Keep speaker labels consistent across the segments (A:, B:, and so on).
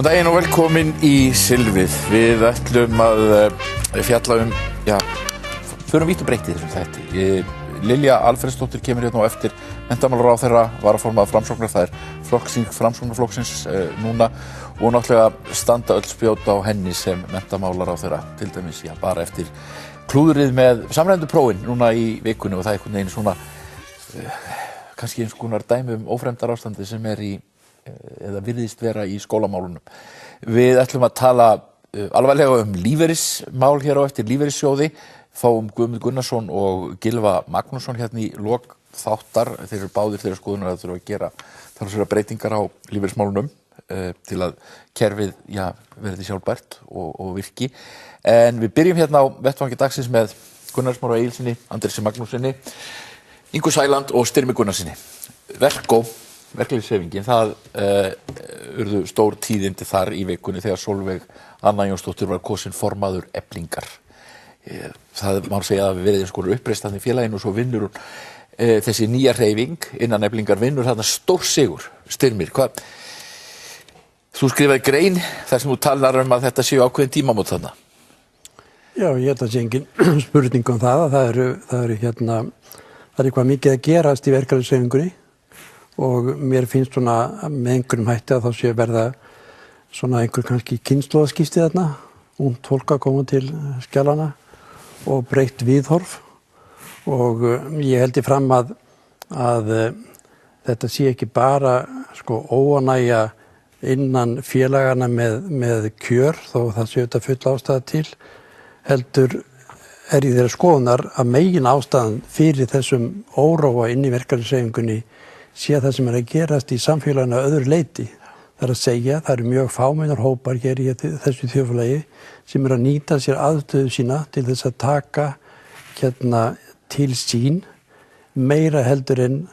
A: Góðan daginn og velkomin í Silfrið. Við ætlum að fjalla förum vítt og breytt í þessum þætti. Lilja Alfreðsdóttir kemur hérna á eftir, menntamálaráðherra, varaformaður Framsóknar, það flokksþing Framsóknarflokksins núna og náttúrulega standa öll spjót á henni sem menntamálaráðherra, til dæmis bara eftir klúðrið með samræmdu prófin núna í vikunni og það einhvern veginn svona kannski eins konar dæmi ófremdarástandi sem í eða virðist vera í skólamálunum. Við ætlum að tala alvarlega lífeyrismál hér á eftir, lífeyrissjóði, fáum Guðmund Gunnarsson og Gylfa Magnússon hérna í lok þáttar. Þeir eru báðir þeirra skoðunar að þurfa að gera talsverðar breytingar á lífeyrismálunum til að kerfið verði sjálfbært og virki. En við byrjum hérna á vettvangi dagsins með Gunnar Smára Egilssyni, Andrési Magnússyni, Ingu Sæland og Styrmi Gunnarsyni. Verkalýðshreyfingin, það urðu stór tíðindi þar í vikunni þegar Sólveig Anna Jónsdóttir var kosin formaður Eflingar. Það má segja að við verið eins konar uppreist þarna í félaginu og svo vinnur hún þessi nýja hreyfing innan Eflingar vinnur þarna stórsigur. Styrmir, þú skrifaði grein þar sem þú talar að þetta séu ákveðin tímamót þarna.
B: Já, ég held að sé engin spurning það að það er eitthvað mikið að gerast í verkalýðshreyfingunni. Og mér finnst svona með einhverjum hætti að þá sé verða svona einhver kannski kynslóðaskipti þarna, ungt fólk að koma til skjalana og breytt viðhorf og ég held fram að þetta sé ekki bara óánægja innan félagana með kjör þó það sé þetta full ástæða til, heldur í þeirra skoðunar að megin ástæðan fyrir þessum óróa inn í verkalýðshreyfingunni sé það sem að gerast í samfélaginu að öðru leyti. Það að segja, það eru mjög fámennar hópar hér í þessu þjóðfélagi sem að nýta sér aðstöðu sína til þess að taka til sín meira heldur en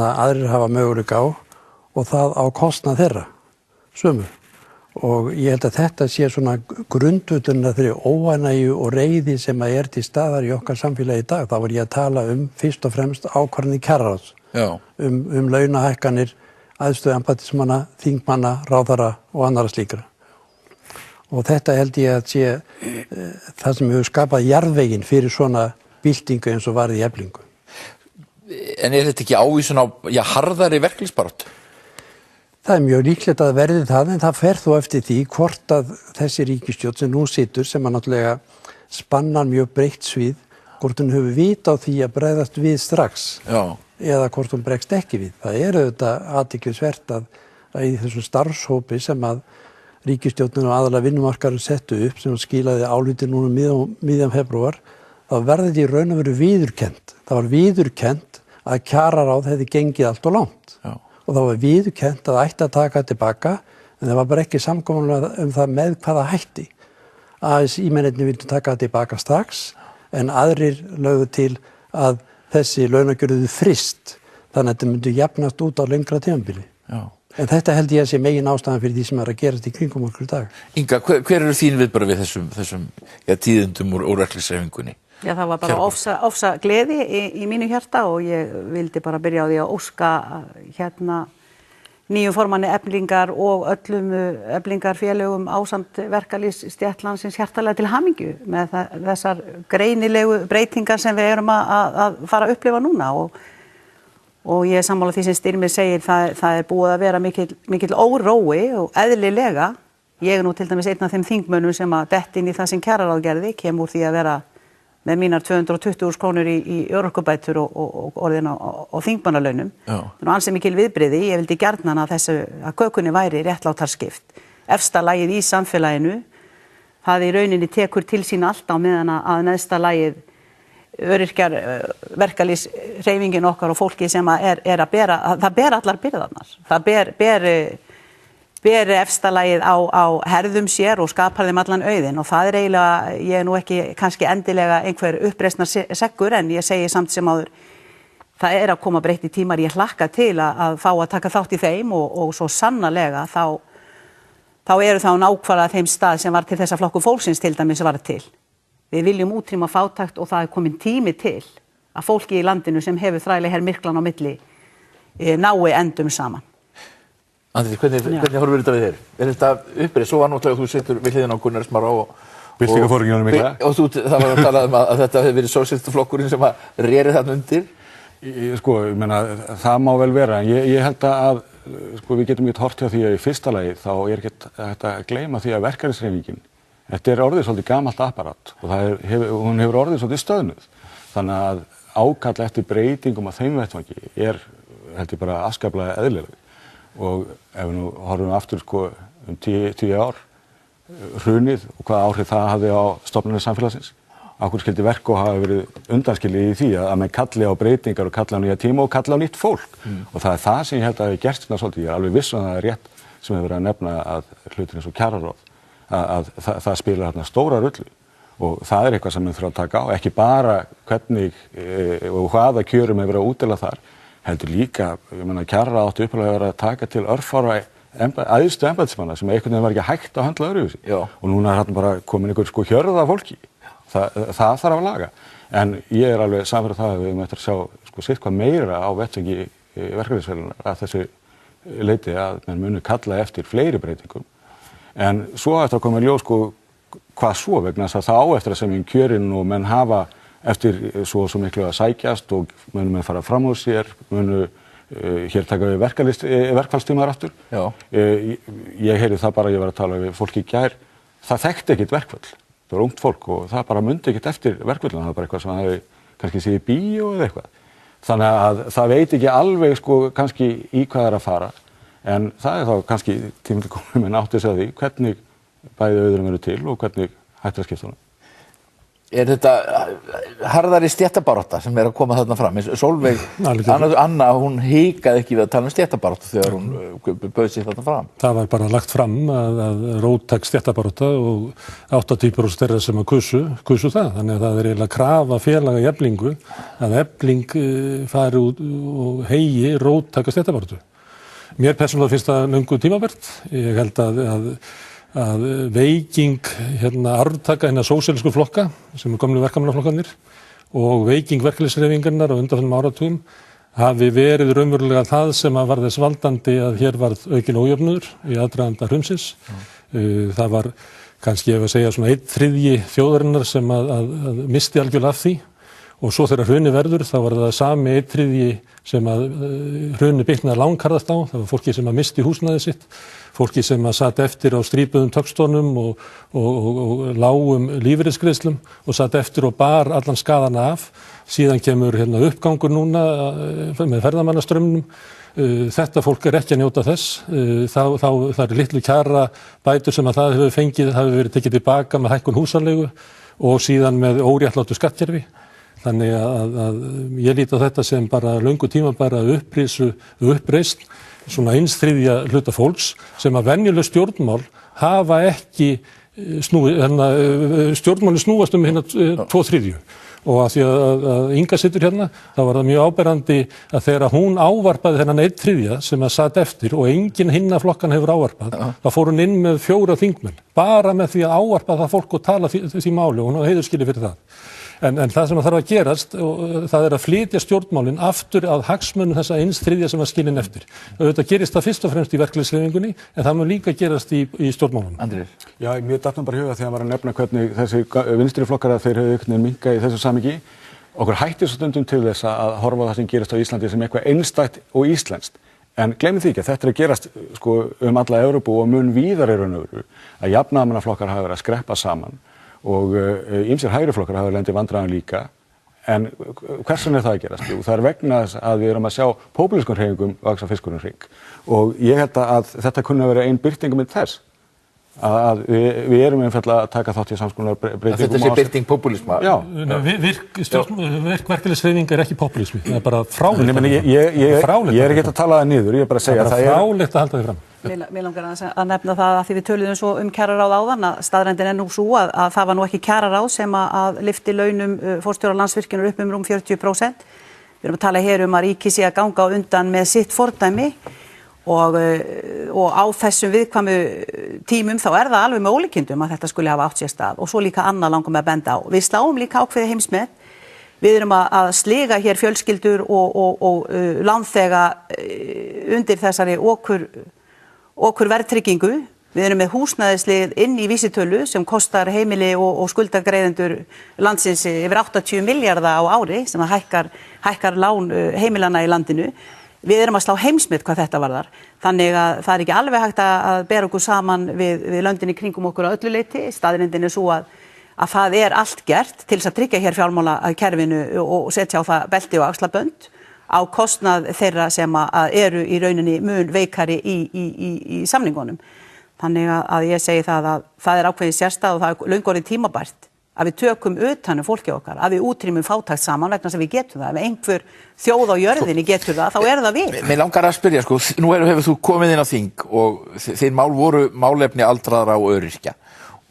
B: aðrir hafa möguleika á og það á kostnað þeirra, sömu. Og ég held að þetta sé svona grundvöllurinn að þeirri óánægju og reiði sem að til staðar í okkar samfélagi í dag. Þá var ég að tala fyrst og fremst ákvarðanir kjararáðs. Launahækkanir, æðstu embættismanna, þingmanna, ráðherra og annarra slíkra. Og þetta held ég að sé það sem hefur skapað jarðveginn fyrir svona byltingu eins og varð í Eflingu.
A: En þetta ekki ávísun á harðari verkalýðsbaráttu?
B: Það mjög líklegt að verði það, en það fer þó eftir því hvort að þessi ríkisstjórn sem nú situr, sem að náttúrulega spannar mjög breitt svið, hvort hún hefur vita á því að bregðast við strax. Eða hvort hún bregst ekki við. Það auðvitað athyglisvert að í þessum starfshópi sem að ríkisstjórnin og aðalega vinnumarkaður settu upp sem skilaði áliti núna miðjan febrúar, þá verði þetta í raun og veru viðurkennt. Það var viðurkennt að kjararáð hefði gengið allt og langt. Og það var viðurkennt að ætti að taka tilbaka, en það var bara ekki samkomulag það með hvaða hætti. ASÍ-mennirnir vildu taka tilbaka strax, en aðrir lögðu til að þessi launagjörðu frist, þannig að þetta myndi jafnast út á lengra tímabili. En þetta held ég að sé megin ástæðan fyrir því sem að gerast í kringum okkur í dag.
A: Inga, hver eru þín viðbrögð við þessum tíðindum úr verkalýðshreyfingunni?
C: Já, það var bara ofsa gleði í mínu hjarta og ég vildi bara byrja á því að óska nýjum formanni Eflingar og öllum Eflingarfélögum ásamt verkalýðsstéttlandsins hjartalega til hamingju með þessar greinilegu breytingar sem við erum að fara að upplifa núna og ég er sammála því sem Styrmir segir, það er búið að vera mikill órói og eðlilega. Ég er nú til dæmis einn af þeim þingmönnum sem að detta inn í það sem kjararáð gerði, kemur úr því að vera með mínar 220.000 krónur í örorkubætur og orðin á þingmannalaunum. Nú ansið mikil viðbrigði, ég vildi gjarnan að kökunni væri réttlátarskipt. Efsta lagið í samfélaginu, það í rauninni tekur til sín allt á meðan að neðsta lagið öryrkjar, verkalýðshreyfingin okkar og fólki sem er að bera, það ber allar byrðarnar. Það ber efsta lagið á herðum sér og skapar þeim allan auðinn og það eiginlega, ég nú ekki kannski endilega einhver uppreisnar seggur en ég segi samt sem áður, það að koma breytti tímar, ég hlakka til að fá að taka þátt í þeim og svo sannarlega þá eru þá nákvæmlega þeim stað sem var til þess að Flokkur fólksins til dæmis var til. Við viljum útrýma fátækt og það komin tími til að fólki í landinu sem hefur þræli myrklan á milli nái endum saman.
A: Andri, hvernig horfir þetta við þér? Þetta uppreið, svo var náttúrulega þú situr við hliðina á Gunnar Smára
D: byltingarforingjanum mikla.
A: Og það var að tala að þetta hefði verið sósíalistaflokkurinn sem að reri þarna undir.
D: Sko, ég meina, það má vel vera, en ég held að sko, við getum ekki hort hjá því að í fyrsta lagi þá ekki hægt að gleyma því að verkalýðshreyfingin, þetta orðið svolítið gamalt apparat og hún hefur orðið svolítið stöðnuð. Þannig að ákall eftir breytingum á þeim vettvangi held ég bara afskaplega eðlileg. Og ef við nú horfum aftur sko 10 ár, hrunið og hvaða áhrif það hafði á stofnanir samfélagsins. Af hverju skyldi Verkó hafa verið undanskilið í því að menn kalli á breytingar og kalli á nýja tíma og kalli á nýtt fólk. Og það það sem ég held að hafi gerst svona svolítið, ég alveg viss að það rétt sem hefur verið að nefna að hlutir eins og kjararáð, að það spilar þarna stóra rullu. Og það eitthvað sem við þurfum að taka á, ekki bara hvernig og hvaða kjörum hefur verið að útdeila þar, heldur líka, ég meina kjararáð áttu upphaflega að vera að taka til örfára æðstu embættismanna sem einhvern veginn var ekki hægt að höndla öðruvísi. Og núna þarna bara komin einhver sko hjörð af fólki. Það þarf að laga. En ég alveg samferð það að við möttum að sjá sko sitthvað meira á vettvangi verkalýðshreyfingarinnar að þessu leyti að menn muni kalla eftir fleiri breytingum. En svo eftir að koma í ljós sko hvað svo vegna þess að það á eftir að semja kjörin og menn hafa eftir svo miklu að sækjast og munum fara fram úr sér, hér taka við verkfallstímar aftur. Ég heyri það bara, ég var að tala við fólk í gær, það þekkti ekkert verkfall. Það var ungt fólk og það bara mundi ekkert eftir verkfallinu, það var bara eitthvað sem það hefði kannski séð í bíó eða eitthvað. Þannig að það veit ekki alveg sko kannski í hvað að fara, en það þá kannski tíminn til komið með átti sig að því hvernig bæði auðurum eru til og hvernig hægt að skipta honum.
A: Þetta harðari stéttabarátta sem að koma þarna fram? Sólveig Anna, hún hikaði ekki við að tala stéttabarátta þegar hún bauð sig þarna fram.
E: Það var bara lagt fram að róttæk stéttabarátta og 80% þeirra sem að kusu það. Þannig að það eiginlega krafa félaga í Eflingu að Efling fari út og hegi róttæka stéttabaráttu. Mér persónulega finnst það löngu tímabært. Ég held að veiking arftaka sósíalísku flokka sem gömlu verkamannaflokkarnir og veiking verkalýðshreyfingarinnar á undanförnum áratugum hafi verið raunverulega það sem var þess valdandi að hér varð aukinn ójöfnuður í aðdraganda hrunsins. Það var kannski ef að segja svona 1/3 þjóðarinnar sem að misti algjörlega af því og svo þegar hruni verður þá var það sami 1/3 sem að hruni bitnaði langharðast á. Það var fólki sem að misti húsnæði sitt, fólki sem að satt eftir á strípuðum tögstónum og lágum lífeyrisgreiðslum og satt eftir og bar allan skaðana af. Síðan kemur uppgangur núna með ferðamannaströmmnum. Þetta fólk ekki að njóta þess. Það er litlu kjara bætur sem að það hefur fengið, hafi verið tekið tilbaka með hækkun húsaleigu og síðan með óréttlátu skattkerfi. Þannig að ég líti á þetta sem bara löngu tíma bara uppreisn svona 1/3 hluta fólks sem að venjuleg stjórnmál hafa ekki stjórnmáli snúast 2/3 og að því að Inga situr þá var það mjög áberandi að þegar hún ávarpaði þennan 1/3 sem að satt eftir og enginn hinna flokkan hefur ávarpað, þá fór hún inn með 4 þingmenn bara með því að ávarpa það fólk og tala því máli og hún á heiðurskilið fyrir það. En það sem þarf að gerast, það að flytja stjórnmálin aftur að hagsmunum þessa 1/3 sem var skilin eftir. Þetta gerist það fyrst og fremst í verkalýðshreyfingunni, en það mun líka gerast í stjórnmálunum.
A: Andri?
D: Já, mér datt bara huga þegar maður að nefna hvernig þessi vinstri flokkar þeir höfðu einhvern veginn minkað í þessu samhengi. Okkur hættir svo stundum til þess að horfa á það sem gerist á Íslandi sem eitthvað einstakt og íslenskt. En gleymið því ekki að þetta er að gerast sko alla Evrópu og mun víðar í raun og veru að jafnaðarmannaflokkar hafa verið að skreppa saman. Og ýmsir hægriflokkar hafa lendið í vandræðum líka, en hvers vegna er það að gerast? Jú, það er vegna þess að við erum að sjá pópulískum hreyfingum vaxa fiskurinn hring. Og ég held að þetta kunni að vera ein birtingum þess að við erum einfaldlega að taka þátt í samskonar breytingum.
A: Þetta sé birting popúlisma?
D: Já.
E: Virk verkalýðshreyfing er ekki popúlismi, það er bara frálegt.
D: Ég er ekki að tala það niður, ég er bara að segja að
E: það er frálegt að halda því fram.
C: Mér langar að nefna það að því við töluðum svo kjararáð áðan að staðreyndin er nú svo að það var nú ekki kjararáð sem að lyfti launum forstjóra Landsvirkjunar upp rúm 40%. Við erum að tala hér að ríkið sé að ganga á undan með sitt fordæmi og á þessum viðkvæmu tímum þá er það alveg með ólíkindum að þetta skulle hafa átt sér stað og svo líka annað langum með að benda á. Við sláum líka ákveðið heimsmet. Við erum að sliga hér fjölskyldur og lánþega undir þessari okkur verðtryggingu, við erum með húsnæðislið inn í vísitölu sem kostar heimili og skuldargreiðendur landsins yfir 80 milljarða á ári sem að hækkar lán heimilana í landinu. Við erum að slá heimsmet hvað þetta varðar. Þannig að það ekki alveg hægt að bera okkur saman við löndin í kringum okkur að öllu leyti. Staðreyndin svo að það allt gert til þess að tryggja hér fjármálakerfinu og setja á það belti og axlabönd á kostnað þeirra sem að eru í rauninni mun veikari í samningunum. Þannig að ég segi það að það ákveðin sérstað og það löngu orðið tímabært að við tökum utan fólki okkar, að við útrýmum fátækt saman vegna sem við getum það. Ef einhver þjóð á jörðinni getur það, þá það við.
A: Mér langar að spyrja, nú hefur þú komið inn á þing og þín mál voru málefni aldraðra og öryrkja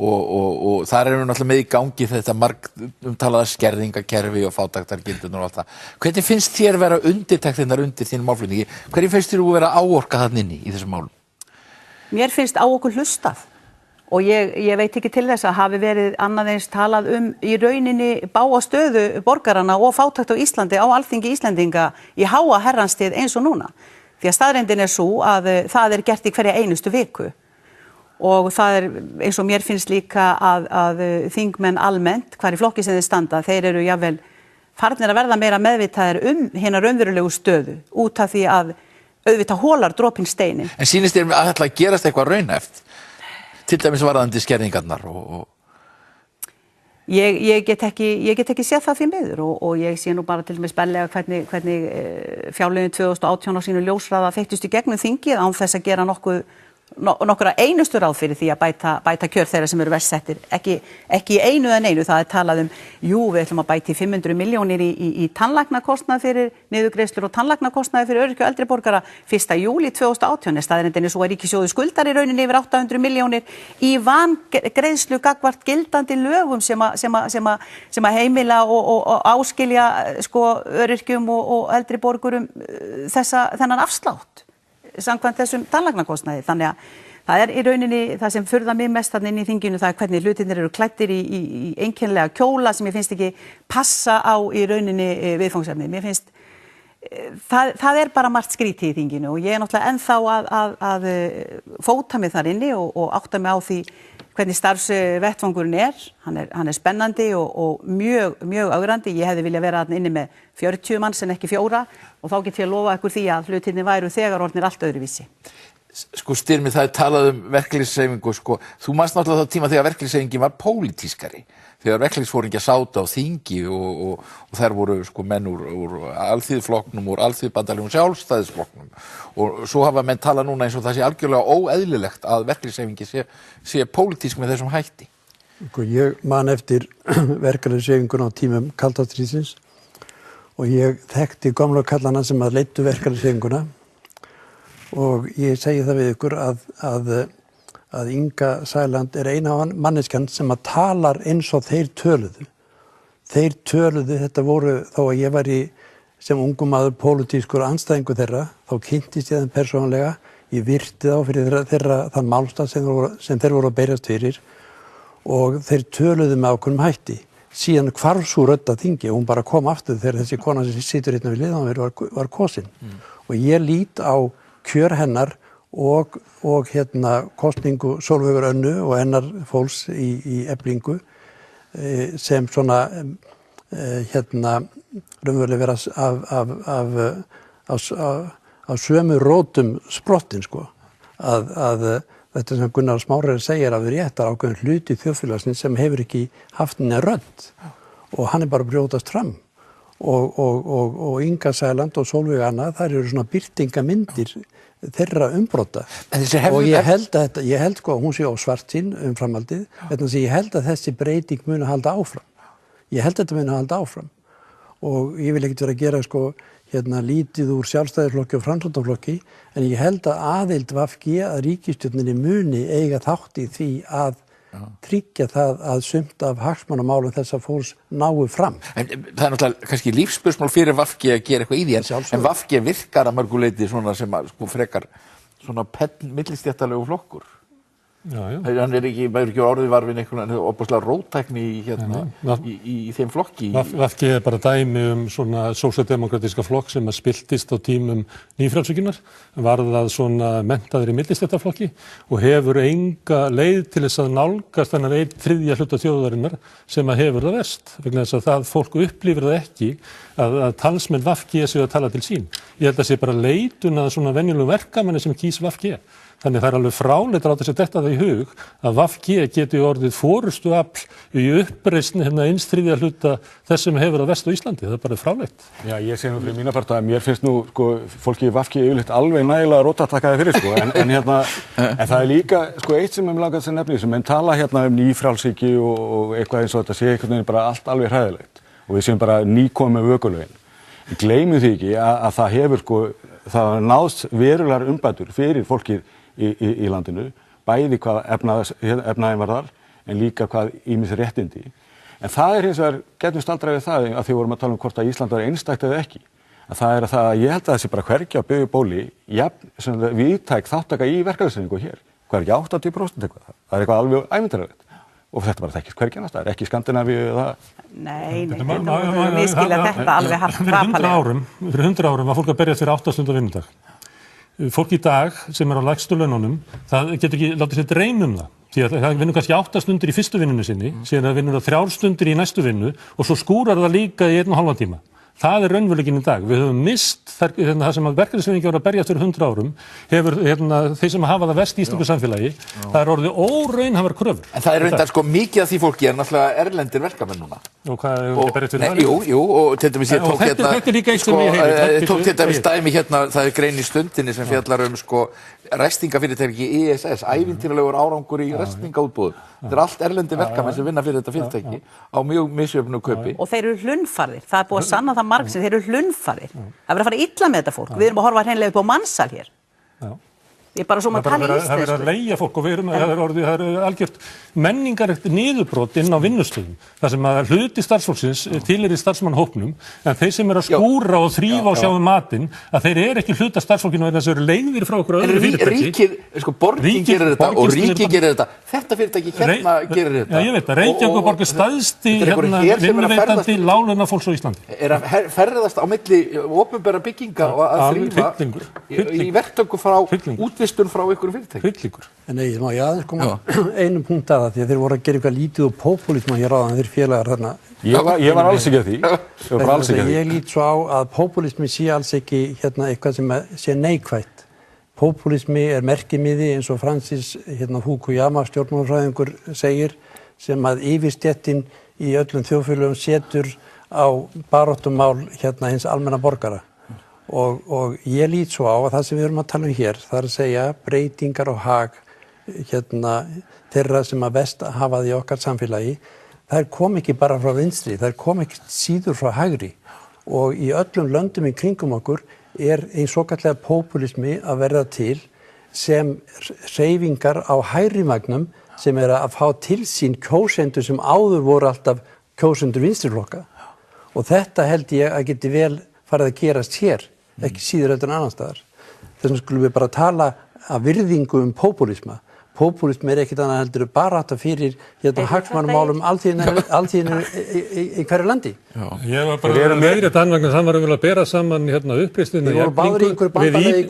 A: og þar erum við náttúrulega með í gangi þetta margumtalaða skerðingakerfi og fátæktargildurnar og allt það. Hvernig finnst þér vera undirtektirnar undir þín málflutningi? Hvernig finnst þér vera áorkað þarna inni í þessum málum?
C: Mér finnst á okkur hlustað. Og ég veit ekki til þess að hafi verið annað eins talað í rauninni bága stöðu borgarana og fátækt á Íslandi á Alþingi Íslendinga í háa herranstið eins og núna. Því að staðreyndin svo að það gert í hverja einustu viku. Og það eins og mér finnst líka að þingmenn almennt, hvar í flokki sem þeir standa, þeir eru jafnvel farnir að verða meira meðvitaðir hinar raunverulegu stöðu út af því að auðvitað hólar dropinn steinin.
A: En sýnist þér að þetta gerast eitthvað raunhæft? Til dæmis varðandi skerðingarnar og...
C: Ég get ekki séð það því miður og ég sé nú bara til dæmis bellega hvernig fjárlögin 2018 á sínu ljósraða feyktust í gegnum þingið án þess að gera nokkura einustu ráð fyrir því að bæta kjör þeirra sem eru verst settir. Ekki einu en einu, það talað við ætlum að bæta 500 milljónir í tannlæknakostnað fyrir niðurgreiðslur og tannlæknakostnaði fyrir öryrkja og eldri borgara 1. júlí 2018. Staðreyndin svo að ríkissjóður skuldar í rauninni yfir 800 milljónir í vangreiðslu gagnvart gildandi lögum sem að heimila og áskilja öryrkjum og eldri borgurum þennan afslátt samkvæmt þessum tannlæknakostnaði. Þannig að það í rauninni það sem furðar mig mest þarna inn í þinginu, það hvernig hlutirnir eru klæddir í einkennilega kjóla sem ég finnst ekki passa á í rauninni viðfangsefnið. Mér finnst það bara margt skrítið í þinginu og ég náttúrulega ennþá að fóta mig þar inni og átta mig á því hvernig starfsvettvangurinn hann spennandi og mjög ögrandi. Ég hefði viljað vera þarna inni með 40 manns en ekki 4 og þá get ég lofa ykkur því að hlutirnir væru þegar orðnir allt öðruvísi.
A: Styrmi, það talað verkalýðshreyfingu, þú manst náttúrulega þá tíma þegar verkalýðshreyfingin var pólitískari, þegar verkalýðsforingjar sátu á þingi og þær voru menn úr alþýðuflokknum, úr alþýðubandalögum sjálfstæðisflokknum og svo hafa menn talað núna eins og það sé algjörlega óeðlilegt að verkalýðshreyfingin sé pólitísk með þessum hætti.
B: Ég man eftir verkalýðshreyfingun á tímum kalda stríðsins og ég þekkti gamla kallana sem að leiddu verkalýðshreyfinguna. Og ég segi það við ykkur að Inga Sæland eina manneskjan sem að talar eins og þeir töluðu. Þeir töluðu, þetta voru þá að ég var sem ungum maður pólitískur andstæðingur þeirra, þá kynntist ég þeim persónulega, ég virti þá fyrir þeirra þann málstað sem þeir voru að berjast fyrir og þeir töluðu með ákveðnum hætti. Síðan hvarf sú rödd að þingi og hún bara kom aftur þegar þessi kona sem situr hérna við hliðina á mér var kosin. Og ég lít á kjör hennar og kosningu Sólveigar Önnu og hennar fólks í Eflingu sem svona raunverulega vera af sömu rótum sprottin að þetta sem Gunnar Smári segir að við réttar ákveðin hluti þjóðfélagsins sem hefur ekki haft neina rödd og hann bara brjótast fram og Inga Sæland og Sólveig Anna þær eru svona birtingamyndir þeirra umbrota og ég held að hún sé á svartsýn framhaldið, ég held að þessi breyting muni halda áfram. Ég held að þetta muni halda áfram og ég vil ekkert vera að gera lítið úr sjálfstæðisflokki og framsóknarflokki en ég held að aðild VG að ríkisstjórninni muni eiga þátt í því að tryggja það að sumt af hagsmunamálum þessa fólks náu fram.
A: En það náttúrulega kannski lífsspursmál fyrir VG að gera eitthvað í því en VG virkar að mörgu leyti svona sem frekar svona millistéttarlegu flokkur. Hann maður ekki orðið var við einhvern opaslega róttækni í þeim flokki.
E: VG bara dæmi svona sósíaldemókratíska flokk sem spiltist á tímum nýfrjálshyggjunnar, varðað svona menntaður í millistéttarflokki og hefur enga leið til þess að nálgast þennan 1/3 hluta þjóðarinnar sem hefur það verst, vegna þess að það fólk upplifir það ekki að talsmenn VG séu að tala til sín. Ég held að sé bara leitun að svona venjulegum verkamanni sem kýs VG. Þannig það alveg fráleitt að láta sér detta það í hug að VG geti orðið forystuafl í uppreisn 1/3 hluta þess sem hefur það verst á Íslandi. Það er bara fráleitt.
D: Já, ég segi nú fyrir mína part að mér finnst nú fólki í VG yfirleitt alveg nægilega róttækkaði fyrir en það er líka eitt sem langar að nefna sem menn tala nýfrjálshyggju og eitthvað eins og þetta sé einhvern veginn bara allt alveg hræðilegt og við séum bara nýkomið með vökulögin. Gleymum því ekki að það hefur það náðst verulegar umbætur fyrir fólkið í landinu, bæði hvað efnaðin varðar en líka hvað ýmis réttindi. En það hins vegar, getum staldrað við það að því vorum að tala hvort að Ísland var einstakt eða ekki. Að það er að ég held að þessi bara hvergi á byggubóli víðtæk þáttaka í verkalýðshreyfingu hér. Hvað ekki 80% eitthvað? Það er eitthvað alveg ævintýralegt. Og þetta bara þekkist hvergi annars staðar, ekki Skandinavíu eða...
C: Nei, þetta má miskilja þetta alveg hrapalega.
E: Fyrir 100 árum var fólk að berjast fyrir 8 stundar vinnudag. Fólk í dag sem er á lægstu laununum, það getur ekki látið sér dreyma það. Því að það vinnur kannski 8 stundir í fyrstu vinnunni sinni, síðan það vinnur 3 stundir í næstu vinnu og svo skúrar það líka í 1,5 tíma. Það er raunveruleikinn í dag. Við höfum mist það sem að verkalýðshreyfingin var að berjast fyrir 100 árum, hefur þeir sem hafa það verst í íslensku samfélagi, það er orðið óraunhæfar kröfur.
A: En það er reyndar mikið af því fólki er náttúrulega erlendir verkamenn núna.
E: Og hvað er ekki berjast fyrir það?
A: Jú, og til dæmis ég tók
E: þetta er líka eitt sem ég heyri.
A: Tók til dæmis dæmi það er grein í Stundinni sem fjallar ræstingafyrirtæki ISS, ævintýralegur árangur í ræstingaútboðum. Þetta er allt erlendir verkamenn sem vinna fyrir þetta fyrirtæki á mjög misjöfnu kaupi.
C: Og þeir eru hlunnfarðir. Það er búið að sanna það margsins, þeir eru hlunnfarðir. Það verður að fara illa með þetta fólk. Við erum að horfa hreinlega upp á mansal hér. Ég er bara svo maður tala í íslensku.
E: Það er að leigja fólk og það er algjört menningarlegt niðurbrot inn á vinnustöðum. Það sem að hluti starfsfólksins tilheyrir starfsmannahópnum, en þeir sem eru að skúra og þrífa og sjá matinn, að þeir eru ekki hluta starfsfólkinu vegna þess að þeir eru leigðir frá okkur öðru fyrirtæki.
A: Borgin gerir þetta og ríkið gerir þetta. Þetta fyrirtæki gerir þetta.
E: Já, ég veit það. Reykjavíkurborg er stærsti vinnuveitandi láglaunafólks á Íslandi.
A: Er að ferðast á milli opinberra bygginga og að þrífa í verktöku frá útvistun frá ykkur fyrirtæki.
E: Hryllingur.
B: En ég má aðeins koma einum punkt að það því að þeir voru að gera eitthvað lítið og popúlisma hér áðan þeir félagar þarna.
D: Ég var alls ekki að því.
B: Ég lít svo á að popúlismi sé alls ekki eitthvað sem sé neikvætt. Popúlismi er merkimiði eins og Francis Fukuyama stjórnmálafræðingur segir sem að yfirstéttin í öllum þjóðfélögum setur á baráttumál hins almenna borgara. Og ég lít svo á að það sem við erum að tala hér, það er að segja breytingar og hag þeirra sem að best hafa því okkar samfélagi, það kom ekki bara frá vinstri, það kom ekki síður frá hægri og í öllum löndum í kringum okkur er ein svokallega populismi að verða til sem hreyfingar á hægri magnum sem er að fá til sín kjósendur sem áður voru alltaf kjósendur vinstriflokka og þetta held ég að geti vel farið að gerast hér, ekki síður en annars staðar. Þess vegna skulum við bara tala af virðingu populisma. Populismi er ekkert annað heldur bara þetta fyrir hagsmunamálum alþýðinu í hverju landi.
E: Ég var bara meiri þann vegna það var að bera saman uppreisnina
B: Þið voru báðir í einhverju bandalegi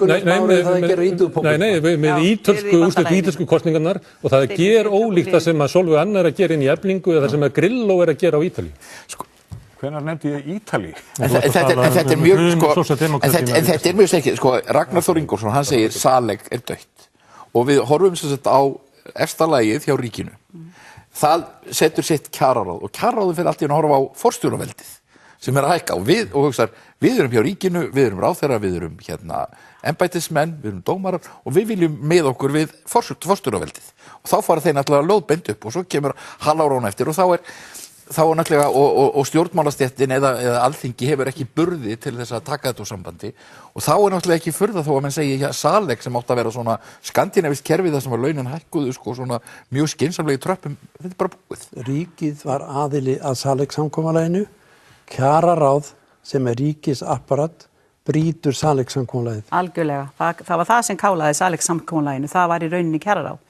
B: það að gera ítöku populisma.
E: Nei, með ítölsku kosningarnar og það ger ólíkt það sem að Sólveig Anna er að gera inn í Eflingu eða það sem að Grilló er að gera á Ítalíu.
D: Hvenær nefndi ég Ítalíu?
A: Þetta er mjög sterkið. Ragnar Þór Ingólfsson, hann segir Saleik er dautt. Og við horfum sem sagt á efsta lagið hjá ríkinu. Það setur sitt kjararáð og kjararáðið fyrir allt í að horfa á forstjóraveldið sem er að hækka og við erum hjá ríkinu, við erum ráðherra, við erum embættismenn, við erum dómarar og við viljum með okkur við forstjóraveldið. Og þá fara þeir náttúrulega lóðbeint upp og svo kemur halvárón eftir og þá er náttúrulega og stjórnmálastéttin eða alþingi hefur ekki burði til þess að taka þetta úr sambandi og þá er náttúrulega ekki furða þó að menn segi Saleik sem átt að vera svona skandinavískt kerfi þar sem að launin hækkuðu svona mjög skynsamlega í tröppum, þetta er bara búið. Ríkið
B: var aðili að Saleik samkomulaginu, kjararáð sem er ríkisapparat brýtur Saleik samkomulagið.
C: Algjörlega, það var það sem kálaði Saleik samkomulaginu, það var í rauninni kjararáð.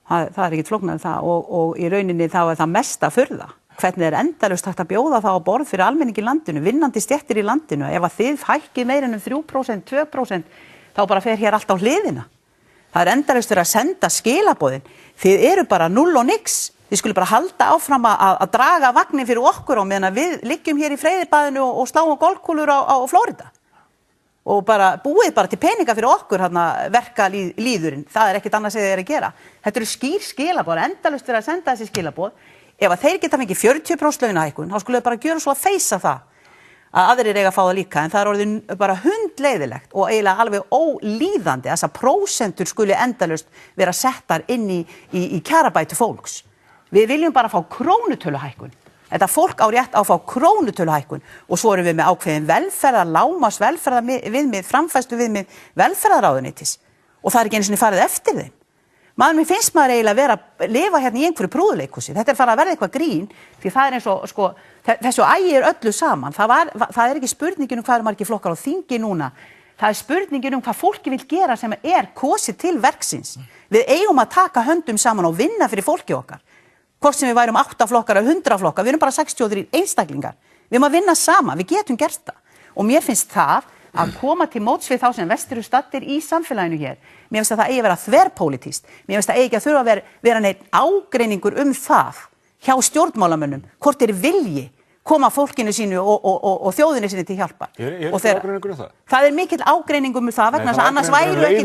C: Það er ekkert flóknar það og í rauninni þá það mesta furða. Hvernig endalaust hægt að bjóða það á borð fyrir almenning í landinu, vinnandi stéttir í landinu. Ef að þið hækkið meira en 3%, 2%, þá bara fer hér allt á hliðina. Það endalaust verið að senda skilaboðin. Þið eru bara 0 og nix. Þið skulle bara halda áfram að draga vagnin fyrir okkur á meðan að við liggjum hér í Freyðibaðinu og sláum golfkúlur á Flórida. Og bara búið bara til peninga fyrir okkur verkalýðurinn. Það er ekkert annað sem þið eru að gera. Þetta eru skýr skilaboð, endalaust verið að senda þessi skilaboð. Ef að þeir geta fengið 40% launahækkun, þá skulle þau bara gjöra svo að feysa það að aðrir eiga að fá það líka, en það er orðið bara hundleiðilegt og eiginlega alveg ólíðandi að þessar prósentur skuli endalaust vera settar inn í kjarabætu fólks. Við viljum bara fá krónutöluhækkun. Þetta fólk á rétt á að fá krónutöluhækkun og svo erum við með ákveðin lágmarks velferðarviðmið, framfærsluviðmið velferðarráðuneytis og það er ekki einu sinni farið eftir þeim. Mér finnst maður eiginlega að lifa hérna í einhverju prúðuleikhúsi. Þetta er farið að verða eitthvað grín, því það er eins og, þessu ægir öllu saman. Það er ekki spurningin hvað eru margir flokkar á þingi núna. Það er spurningin hvað fólki vil gera sem er kosið til verksins. Við eigum að taka höndum saman og vinna fyrir fólki okkar. Hvort sem við værum 8 flokkar eða 100 flokkar, við erum bara 63 einstaklingar. Við erum að vinna saman, við getum gert það. Og mér finnst það að koma til móts við þá sem vestur eru staddir í samfélaginu hér. Mér finnst að það eigi að vera þverpólitískt. Mér finnst að eigi að þurfa að vera neitt ágreiningur það hjá stjórnmálamönnum, hvort vilji koma fólkinu sínu og þjóðinu sinni til hjálpar.
D: Er ágreiningur það?
C: Það er mikill ágreiningur það vegna þess að annars væru ekki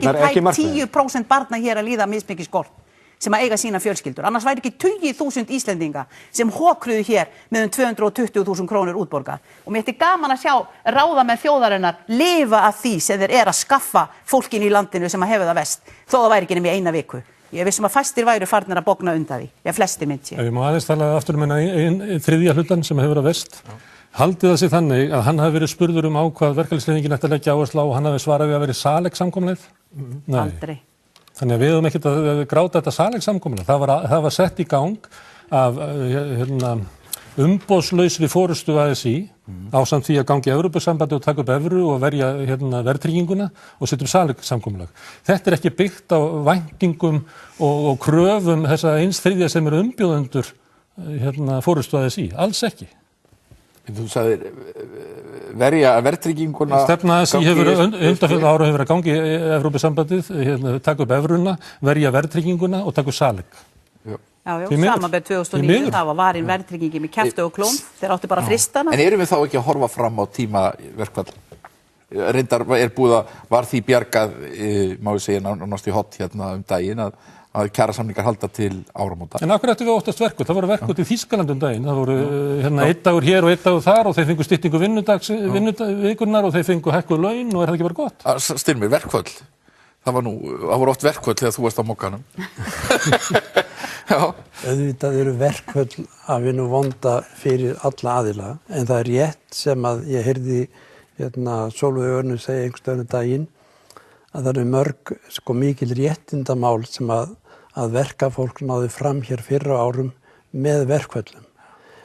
C: tæp 10% barna hér að líða mismikið skort sem að eiga sína fjölskyldur. Annars væri ekki 20.000 Íslendinga sem hókruðu hér með 220.000 krónur útborgað. Og mér er gaman að sjá ráðamenn þjóðarinnar lifa af því sem þeir að skaffa fólkinu í landinu sem að hefur það vest, þó það væri ekki nema í 1 viku. Ég vissum að fæstir væru farnir að bogna undan því. Ég flestir mynd sér.
E: Ef ég má aðeins tala aftur einn þriðja hlutan sem hefur það vest. Haldið það sig þannig að hann hafi verið spurður á hvað verkalýðshreyfingin ætti að leggja áherslu á og hann hafi svarað við að vera Salex-samkomulagið?
C: Aldrei.
E: Þannig að við höfum ekkert að gráta þetta Salex-samkomulag. Það var sett í gang af umboðslausri forystu ASÍ ásamt því að gangi Evrópusambandi og taka upp evru og verja verðtrygginguna og setja upp Salex-samkomulag. Þetta er ekki byggt á væntingum og kröfum þessa 1/3 sem eru umbjóðendur forystu ASÍ. Alls ekki.
A: Þú sagðir verja verðtrygginguna.
E: Stefna ASÍ hefur undanfarna ára hefur að gangi Evrópusambandið, taka upp evruna, verja verðtrygginguna og taka upp Salex.
C: Já, samanber 2009, það var varin verðtryggingin með kjaftu og klóm, þeir áttu bara fristana.
A: En erum við þá ekki að horfa fram á tíma verkfall? Reyndar var því bjargað, má ég segja, náttúrulega í hot hérna daginn að kjarasamningar halda til áramóta.
E: En af hverju ættum við óttast verkfall? Það voru verkfall í Þýskalandi daginn, það voru 1 dagur hér og 1 dagur þar og þeir fengu styttingu vinnuvikunar og þeir fengu hækkuð laun og það ekki bara gott?
A: Styrmir, verkfall. Það voru oft verkfall þegar þú varst á mokkanum.
B: Auðvitað eru verkföll að vinna vonda fyrir alla aðila, en það er rétt sem að ég heyrði Sólveig Örnu segja einhvers daginn að það eru mörg mikil réttindamál sem að verkafólk náði fram hér fyrr á árum með verkföllum.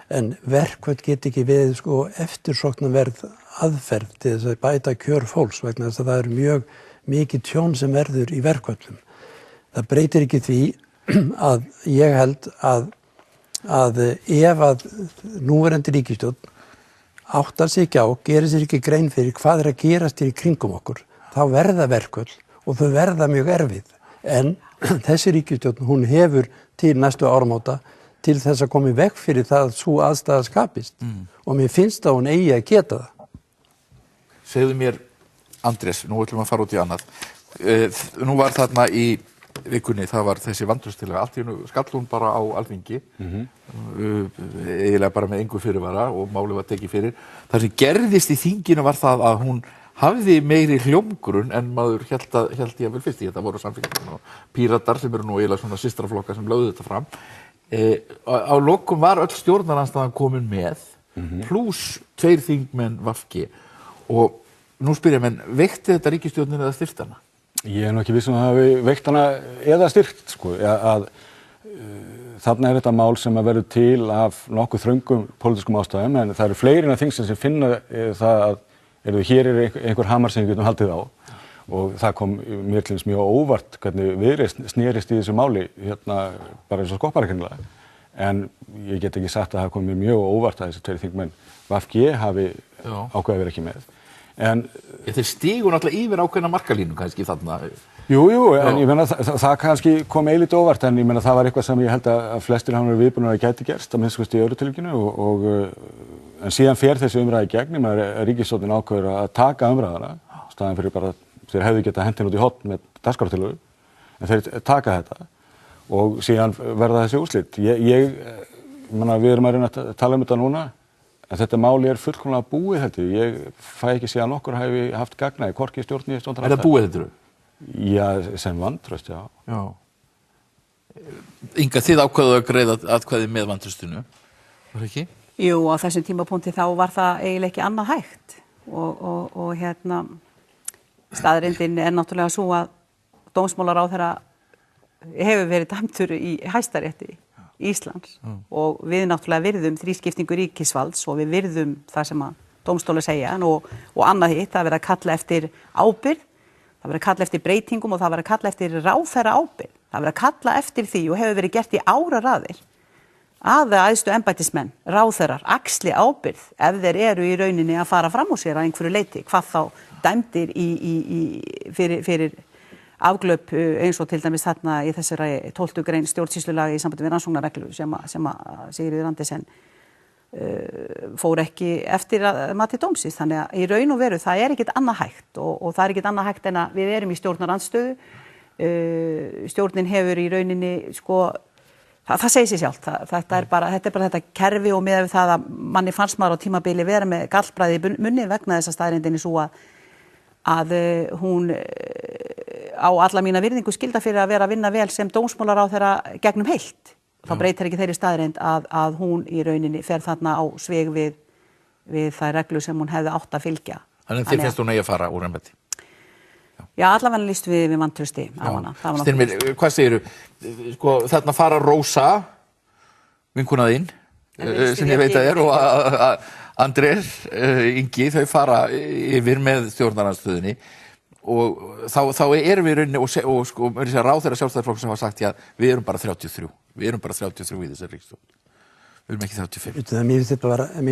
B: En verkföll get ekki við eftirsóknarverð aðferð til þess að bæta kjör fólks vegna þess að það er mjög mikið tjón sem verður í verkföllum. Það breytir ekki því að ég held að ef að núverandi ríkisstjórn áttar sig ekki á, gerir sér ekki grein fyrir hvað er að gerast í kringum okkur, þá verða verkföll og þau verða mjög erfið. En þessi ríkisstjórn, hún hefur til næstu áramóta til þess að koma í veg fyrir það að sú aðstæða skapist. Og mér finnst að hún eigi að geta það.
A: Segðu mér, Andrés, nú ætlum að fara út í annað. Nú var þarna í vikunni, það var þessi vantrauststillaga, allt í einu skall hún bara á Alþingi, eiginlega bara með engu fyrirvara og málið var tekið fyrir. Það sem gerðist í þinginu var það að hún hafði meiri hljómgrunn en maður hélt ég vel fyrst. Þetta voru Samfylkingin og Píratar sem eru nú eiginlega svona systraflokkar sem lögðu þetta fram. Á lokum var öll stjórnarandstaðan komin með, plús 2 þingmenn VG. Og nú spyr ég, menn, veikti þetta ríkisstjórnin eða styrkt hana?
D: Ég nú ekki viss að það hafi veikt hana eða styrkt, þarna þetta mál sem að verður til af nokkuð þröngum pólitískum ástæðum, en það eru fleiri innan þingsins sem finna það að hér einhver hamar sem við getum haldið á. og það kom mér til þess mjög óvart hvernig Viðreisn snerist í þessu máli hérna bara eins og skopparakennlega. En ég get ekki sagt að það kom mér mjög óvart að þessi tveir þingmenn VG hafi ákveðið að vera ekki með. En
A: þeir stígu náttúrulega yfir ákveðna markalínu kannski þarna.
D: Jú, en ég meina það kannski kom eilítið óvart en ég meina það var eitthvað sem ég held að flestir hafa verið viðbúnir að gæti gerst að minnst í öðru tilvikinu en síðan fer þessi umræða í gegn að ríkisstjórnin ákveður að taka umræðana staðan fyrir bara þeir hefðu getað hendin út í hotn með dagskrártillögu en þeir taka þetta og síðan verða þessi úrslit. Ég meina við erum að reyna að tala þetta núna en þetta máli fullkomlega búið þetta. Ég fæ ekki séð að nokkur hafi haft gagnaði, hvorki stjórn í stjórn.
A: Það búið þetta?
D: Já, sem vantraust, já.
A: Inga, þið ákveðuð að greiða atkvæði með vantraustinu, var það ekki?
C: Jú, á þessum tímapunkti þá var það eiginlega ekki annað hægt og hérna staðreyndin náttúrulega svo að dómsmálaráðherra hefur verið dæmdur í Hæstarétti Íslands og við náttúrulega virðum þrískiptingu ríkisvalds og við virðum það sem að dómstólar segja og annað hitt, það verið að kalla eftir ábyrgð, það verið að kalla eftir breytingum og það verið að kalla eftir ráðherra ábyrgð, það verið að kalla eftir því og hefur verið gert í áraraðir að æðstu embættismenn, ráðherrar, axli ábyrgð ef þeir eru í rauninni að fara fram úr sér að einhverju leyti, hvað þá dæmdir fyrir afglöp eins og til dæmis þarna í þessari 12. grein stjórnsýslulaga í sambandi við rannsóknarreglu sem að Sigríður Andersen fór ekki eftir að mati dómsins. Þannig að í raun og veru það ekkert annað hægt og það ekkert annað hægt en að við erum í stjórnarandstöðu. Stjórnin hefur í rauninni það segir sér sjálft. Þetta er bara þetta kerfi og miðað við það að manni fannst maður á tímabili vera með gallbræði í munni vegna þess að staðreyndinni svo að hún á alla mína virðingu skylda fyrir að vera að vinna vel sem dómsmálaráðherra gegnum heilt. Þá breytir ekki þeirri staðreynd að hún í rauninni fer þarna á svig við þær reglur sem hún hefði átt að fylgja.
A: Þannig að þér finnst hún eigi að fara úr embætti?
C: Já, allavega líst við vantrausti á hana.
A: Styrmir, hvað segirðu? Þarna fara Rósa, vinkona þín, sem ég veit að og Andrés, Ingi, þau fara yfir með stjórnarandstöðunni og þá erum við í rauninni og ráðherra Sjálfstæðisflokks sem hafa sagt við erum bara 33 í þessari ríkisstjórn, við erum ekki 35.
B: Mér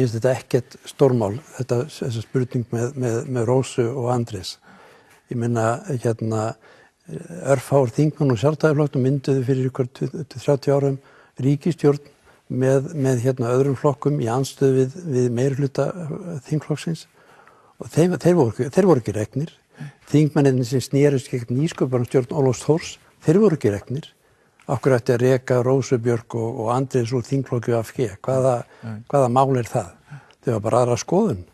B: finnst þetta ekkert stórmál, þessa spurning með Rósu og Andrés. Ég meina, örfár þingmenn og Sjálfstæðisflokk mynduðu fyrir ykkur 30 árum ríkisstjórn með öðrum flokkum í andstöðu við meirihluta þingflokksins og þeir voru ekki reknir. Þingmennirnir sem snerust gegn nýsköpunarstjórn Ólafs Thors, þeir voru ekki reknir. Akkur ætti að reka Rósu Björk og Andrés úr þingflokki VG. Hvaða mál er það? Þau var bara aðra skoðun.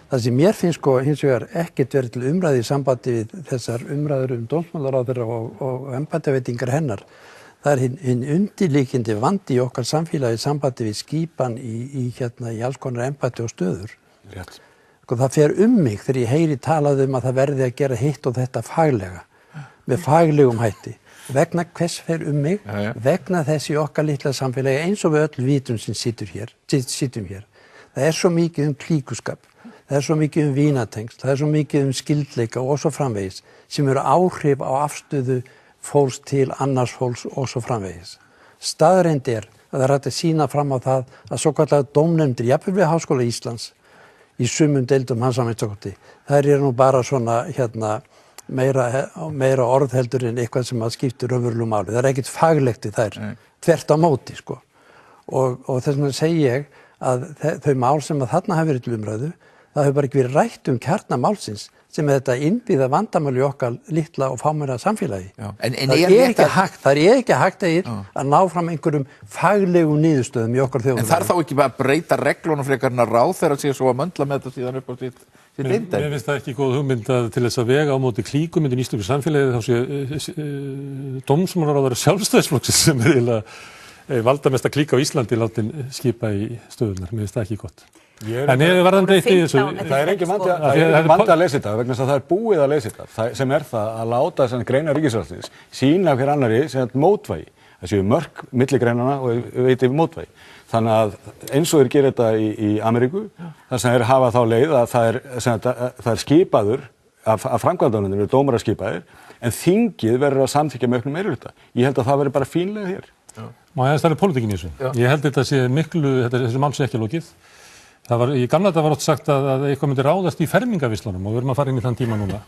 B: Það sem mér finnst hins vegar ekkert verið til umræði í sambandi við þessar umræður dómsmálaráðherra og embættisveitingar hennar. Það er hinn undirliggjandi vandi í okkar samfélagi í sambandi við skipan í alls konar embætti og stöður.
D: Rétt.
B: Það fer mig þegar ég heyri talað að það verði að gera hitt og þetta faglega, með faglegum hætti. Vegna hvers fer mig? Vegna þessi okkar litla samfélagi eins og við öll vitum sem sitjum hér. Það er svo mikið klíkuskap, það er svo mikið vínatengsl, það er svo mikið skyldleika og svo framvegis sem eru áhrif á afstöðu fólks til annars fólks og svo framvegis. Staðreynd að það er hægt að sýna fram á það að svokallaðar dómnefndir, jafnvel við Háskóla Íslands, í sumum deildum hans að minnstakosti. Þær eru nú bara svona meira orð heldur en eitthvað sem að skiptir raunverulegu máli. Það er ekkert faglegt í þær, þvert á móti Og þess vegna segi ég að þau mál sem að þarna hafi verið til umræðu, það hefur bara ekki verið rætt kjarna málsins sem er þetta innbyggða vandamál í okkar litla og fámenna samfélagi. Það er ekki hægt að ná fram einhverjum faglegum niðurstöðum í okkar þjóðfélagi.
A: En þarf þá ekki bara að breyta reglunum frekar en að ráðherra sé svo að möndla með þetta síðan upp á sitt leynda?
E: Mér finnst það ekki góð hugmynd til þess að vega á móti klíkum í íslensku samfélagi þá sé dómsmálaráðherra Sjálfstæðisflokksins sem er eiginlega valdamesta klíka á Íslandi látin skipa í stöðurnar. Mér finnst það ekki gott. En varðandi eitt í þessu,
D: það er ekki vandi að leysa þetta vegna þess að það er búið að leysa þetta sem er það að láta þessar greinar ríkisvaldsins sýna hver annarri sem mótvægi. Það séu mörk milli greinanna og veiti mótvægi. Þannig að eins og þeir gera þetta í Ameríku, þar sem þeir hafa þá leið að það er skipaður að framkvæmdarnefndin eru dómarar skipaðir, en þingið verður að samþykkja með auknum meirihluta. Ég held að það verður bara fínlega hér.
E: Má ég aðeins tala um pólitíkin í þessu? Ég held þetta sé þessi mál sé ekki lokið. Í gamla þetta var oft sagt að eitthvað myndi ráðast í fermingavislunum og við erum að fara inn í þann tíma núna.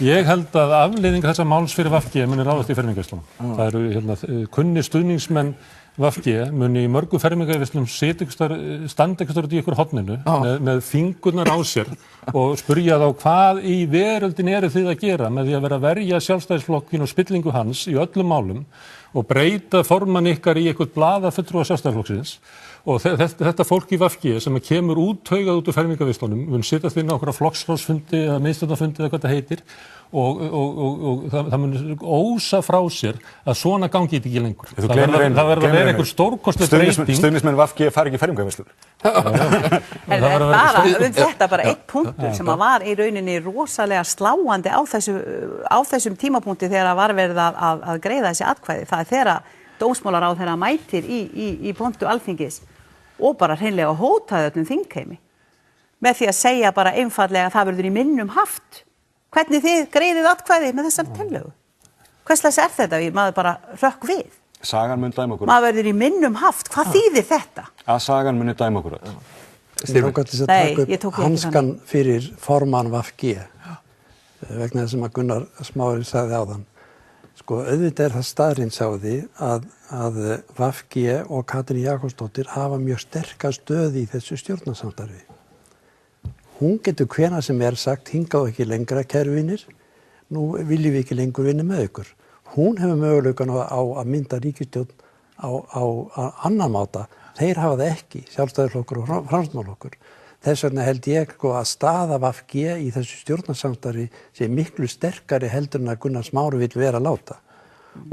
E: Ég held að afleiðingar þessa máls fyrir VG muni ráðast í fermingavislunum. Það eru kunni stuðningsmenn VG muni í mörgu fermingavislum standa einhverstaðar út í ykkur horninu með fingurnar á sér og spurja þá hvað í veröldin eru þið að gera með því að vera að verja Sjálfstæðisflokkinn og spillingu hans í öllum málum og breyta formann ykkar í eitthvað blaðafulltrúa Sjálfstæðisflokksins. Og þetta fólk í VG sem kemur úttaugað út úr fermingavislunum mun sittast inn á okkur flokksráðsfundi eða miðstjórnarfundi eða hvað það heitir og það mun ósa frá sér að svona gangi þetta ekki lengur. Það verður að vera einhver stórkostleg breyting.
D: Stuðningsmenn VG fara ekki í fermingavislur.
C: Þetta bara einn punktur sem var í rauninni rosalega sláandi á þessum tímapunkti þegar það var verið að greiða þessi atkvæði. Það þegar dómsmálaráðherra mætir í pontu Alþingis og bara hreinlega hótaði öllum þingheimi með því að segja bara einfaldlega að það verður í minnum haft. Hvernig þið greiðið atkvæði með þessar tillögu? Hverslags þetta? Maður bara hrökk við.
D: Sagan mun dæma okkur.
C: Maður verður í minnum haft. Hvað þýðir þetta?
D: Að sagan muni dæma okkur.
B: Ég tók hanskan fyrir formann VG vegna þess að Gunnar Smári sagði áðan. Sko, auðvitað það staðreynd sá því að VG og Katrín Jakobsdóttir hafa mjög sterka stöð í þessu stjórnarsamstarfi. Hún getur hvenær sem sagt hingað ekki lengra, kæru vinir, nú viljum við ekki lengur vinna með ykkur. Hún hefur möguleikann á að mynda ríkisstjórn á annan máta. Þeir hafa það ekki, Sjálfstæðisflokkur og Framsóknarflokkur. Þess vegna held ég að staða VG í þessu stjórnarsamstarfi sé miklu sterkari heldur en að Gunnar Smári vill vera láta.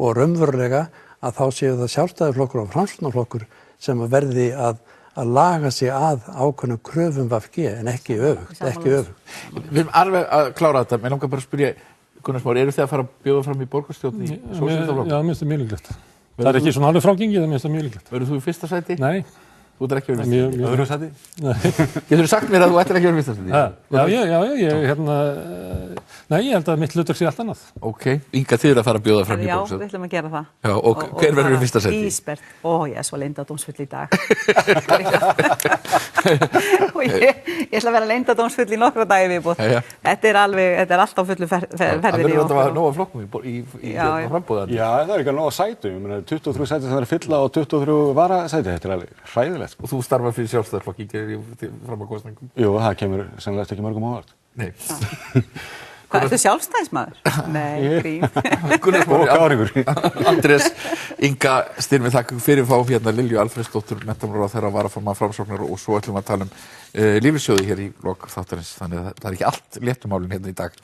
B: Og raunverulega að þá séu það Sjálfstæðisflokkur og Framsóknarflokkur sem verði að laga sig að ákveðnum kröfum VG en ekki öfugt.
A: Við erum alveg að klára þetta, mér langar bara að spyrja Gunnar Smári, eru þið að fara að bjóða fram í borgarstjórn í Sósíalistaflokknum?
E: Já, mér finnst það mjög líklegt. Það er ekki svona alveg frágengið, það mér finnst það mjög líklegt.
A: Verður þú í fyrsta sæti?
E: Nei.
A: Þú ætlar ekki að vera í
D: öðru sæti?
A: Getur þú sagt mér að þú ætlar ekki að vera í fyrsta sæti?
E: Nei, ég held að mitt hlutverk sé allt annað.
A: Ok, Inga, þið eru að fara að bjóða fram í borgarstjórn.
C: Já, við ætlum að gera það.
A: Já, og hver verður í fyrsta sæti?
C: Ísbert. Ég er svo leyndardómsfull í dag. Og ég ætla að vera leyndardómsfull í nokkra dagi viðbót. Þetta er allt á fullu ferðinni.
A: Það verður að hafa nóga flokkum í frambúðan.
D: Já, það er ekki nóga sætum. 23 sæti sem það er fylla og 23 varasæti. Þetta er alveg hræðilegt.
A: Og þú starfar fyrir Sjálfstæðisflokki fram að kosningum?
D: Jú, það kemur sennilega ekki mörgum á óvart.
A: Nei.
C: Hvað, ertu sjálfstæðismaður? Nei, grín.
D: Og gáringur.
A: Andrés, Inga, Styrmi, þakka fyrir fá hérna Lilju Alfreðsdóttur, menntamálaráðherra, varaformaður Framsóknar og svo ætlum við að tala um lífeyrissjóði hér í lok þáttarins, þannig að það er ekki allt léttumálin hérna í dag.